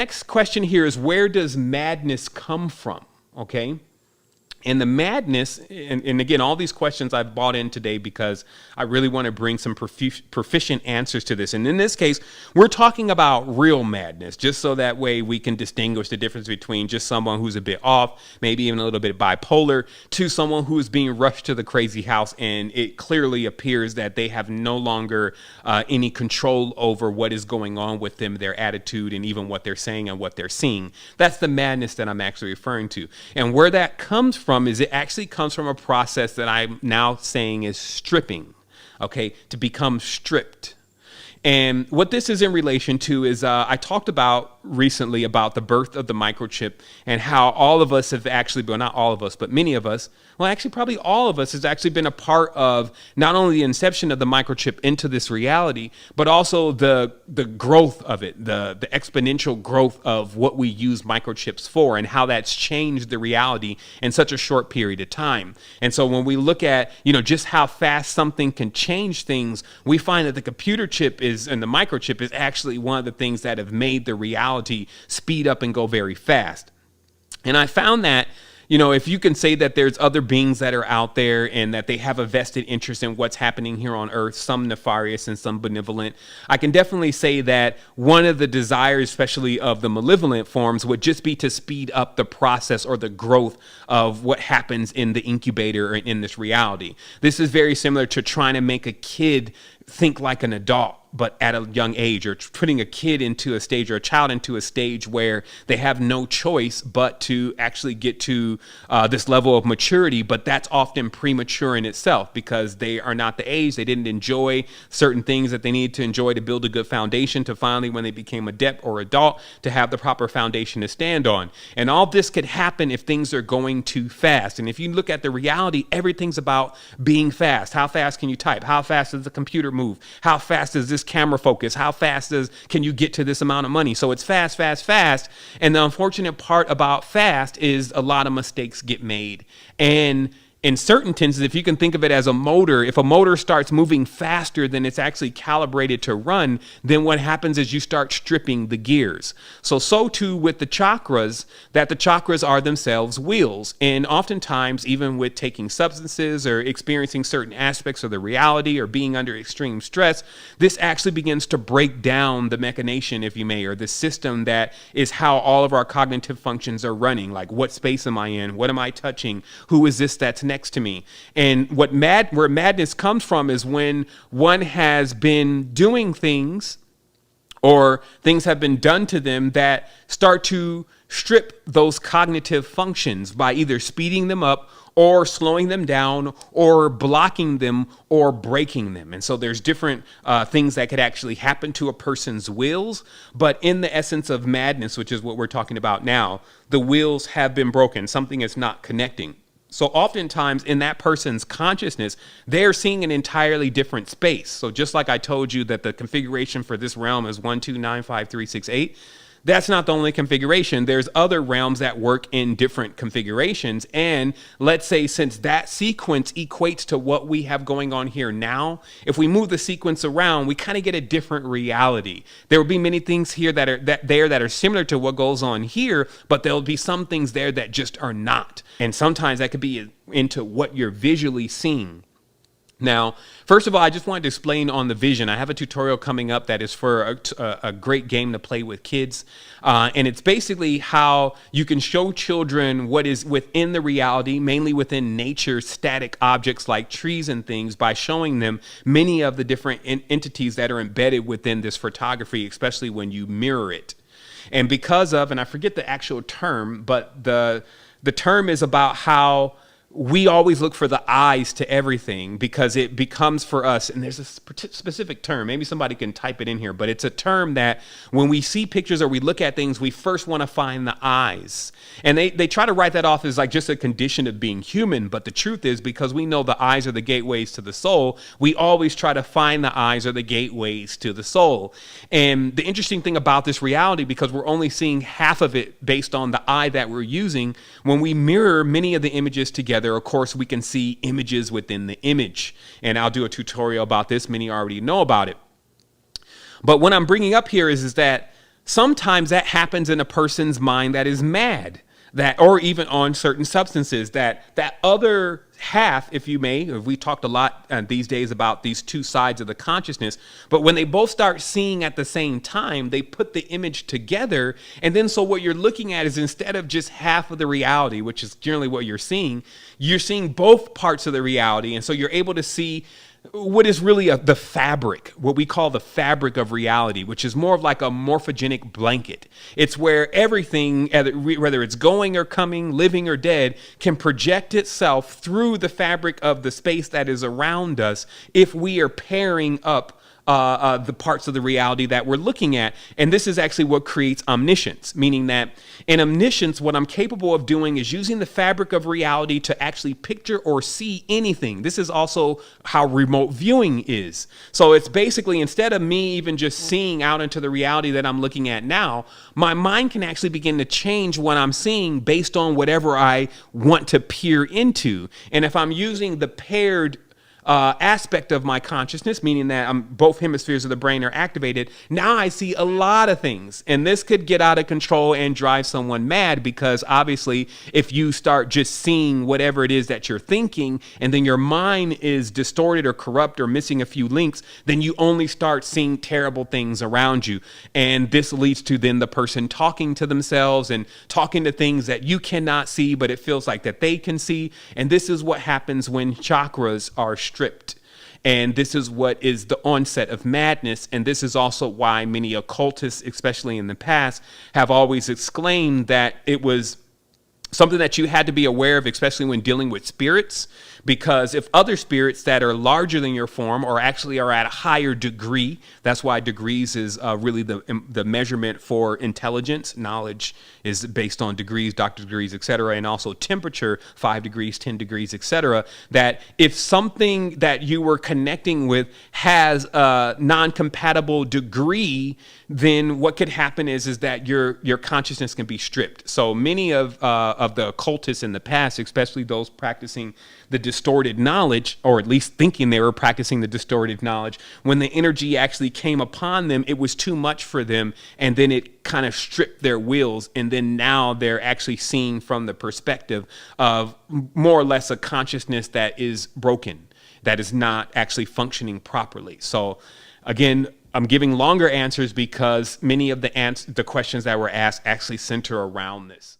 Next question here is, where does madness come from? Okay. And the madness, and again, all these questions I've brought in today because I really want to bring some proficient answers to this. And in this case, we're talking about real madness, just so that way we can distinguish the difference between just someone who's a bit off, maybe even a little bit bipolar, to someone who is being rushed to the crazy house. And it clearly appears that they have no longer any control over what is going on with them, their attitude, and even what they're saying and what they're seeing. That's the madness that I'm actually referring to. And where that comes from is it actually comes from a process that I'm now saying is stripping, okay, to become stripped. And what this is in relation to is I talked about recently about the birth of the microchip and how all of us have actually, well, not all of us, but many of us, well, actually probably all of us has actually been a part of not only the inception of the microchip into this reality, but also the growth of it, the exponential growth of what we use microchips for and how that's changed the reality in such a short period of time. And so when we look at, just how fast something can change things, we find that the computer chip and the microchip is actually one of the things that have made the reality speed up and go very fast. And I found that, if you can say that there's other beings that are out there and that they have a vested interest in what's happening here on Earth, some nefarious and some benevolent, I can definitely say that one of the desires, especially of the malevolent forms, would just be to speed up the process or the growth of what happens in the incubator or in this reality. This is very similar to trying to make a kid think like an adult, but at a young age, or putting a kid into a stage or a child into a stage where they have no choice but to actually get to this level of maturity. But that's often premature in itself because they are not the age. They didn't enjoy certain things that they needed to enjoy to build a good foundation to finally, when they became adept or adult, to have the proper foundation to stand on. And all this could happen if things are going too fast. And if you look at the reality, everything's about being fast. How fast can you type? How fast does the computer move? How fast does this camera focus? How fast can you get to this amount of money? So it's fast, fast, fast. And the unfortunate part about fast is a lot of mistakes get made. And in certain instances, if you can think of it as a motor, if a motor starts moving faster than it's actually calibrated to run, then what happens is you start stripping the gears. So too with the chakras, that the chakras are themselves wheels. And oftentimes, even with taking substances or experiencing certain aspects of the reality or being under extreme stress, this actually begins to break down the machination, if you may, or the system that is how all of our cognitive functions are running. Like, what space am I in? What am I touching? Who is this that's next to me? And where madness comes from is when one has been doing things or things have been done to them that start to strip those cognitive functions by either speeding them up or slowing them down or blocking them or breaking them. And so there's different things that could actually happen to a person's wills. But in the essence of madness, which is what we're talking about now, the wheels have been broken. Something is not connecting. So oftentimes in that person's consciousness, they're seeing an entirely different space. So just like I told you that the configuration for this realm is 1, 2, 9, 5, 3, 6, 8. That's not the only configuration. There's other realms that work in different configurations. And let's say since that sequence equates to what we have going on here now, if we move the sequence around, we kind of get a different reality. There will be many things here that are similar to what goes on here, but there'll be some things there that just are not. And sometimes that could be into what you're visually seeing. Now, first of all, I just wanted to explain on the vision. I have a tutorial coming up that is for a great game to play with kids. And it's basically how you can show children what is within the reality, mainly within nature, static objects like trees and things, by showing them many of the different entities that are embedded within this photography, especially when you mirror it. And because of, and I forget the actual term, but the term is about how we always look for the eyes to everything because it becomes for us, and there's a specific term, maybe somebody can type it in here, but it's a term that when we see pictures or we look at things, we first want to find the eyes. And they try to write that off as like just a condition of being human. But the truth is, because we know the eyes are the gateways to the soul, we always try to find the eyes are the gateways to the soul. And the interesting thing about this reality, because we're only seeing half of it based on the eye that we're using, when we mirror many of the images together, of course, we can see images within the image. And I'll do a tutorial about this. Many already know about it. But what I'm bringing up here is that sometimes that happens in a person's mind that is mad, that, or even on certain substances, that other half, if you may. We talked a lot these days about these two sides of the consciousness, but when they both start seeing at the same time, they put the image together. And then so what you're looking at is, instead of just half of the reality, which is generally what you're seeing both parts of the reality. And so you're able to see what is really the fabric, what we call the fabric of reality, which is more of like a morphogenic blanket. It's where everything, whether it's going or coming, living or dead, can project itself through the fabric of the space that is around us if we are pairing up the parts of the reality that we're looking at. And this is actually what creates omniscience, meaning that in omniscience, what I'm capable of doing is using the fabric of reality to actually picture or see anything. This is also how remote viewing is. So it's basically, instead of me even just seeing out into the reality that I'm looking at now, my mind can actually begin to change what I'm seeing based on whatever I want to peer into. And if I'm using the paired aspect of my consciousness, meaning that both hemispheres of the brain are activated, now I see a lot of things. And this could get out of control and drive someone mad, because obviously if you start just seeing whatever it is that you're thinking, and then your mind is distorted or corrupt or missing a few links, then you only start seeing terrible things around you. And this leads to then the person talking to themselves and talking to things that you cannot see, but it feels like that they can see. And this is what happens when chakras are stripped. And this is what is the onset of madness. And this is also why many occultists, especially in the past, have always exclaimed that it was something that you had to be aware of, especially when dealing with spirits, because if other spirits that are larger than your form or actually are at a higher degree, that's why degrees is really the measurement for intelligence. Knowledge is based on degrees, doctorate degrees, etc., and also temperature, 5 degrees, 10 degrees, etc. That if something that you were connecting with has a non-compatible degree, then what could happen is that your consciousness can be stripped. So many of the occultists in the past, especially those practicing the distorted knowledge, or at least thinking they were practicing the distorted knowledge, when the energy actually came upon them, it was too much for them, and then it kind of stripped their wills, and then now they're actually seeing from the perspective of more or less a consciousness that is broken, that is not actually functioning properly. So again, I'm giving longer answers because many of the questions that were asked actually center around this.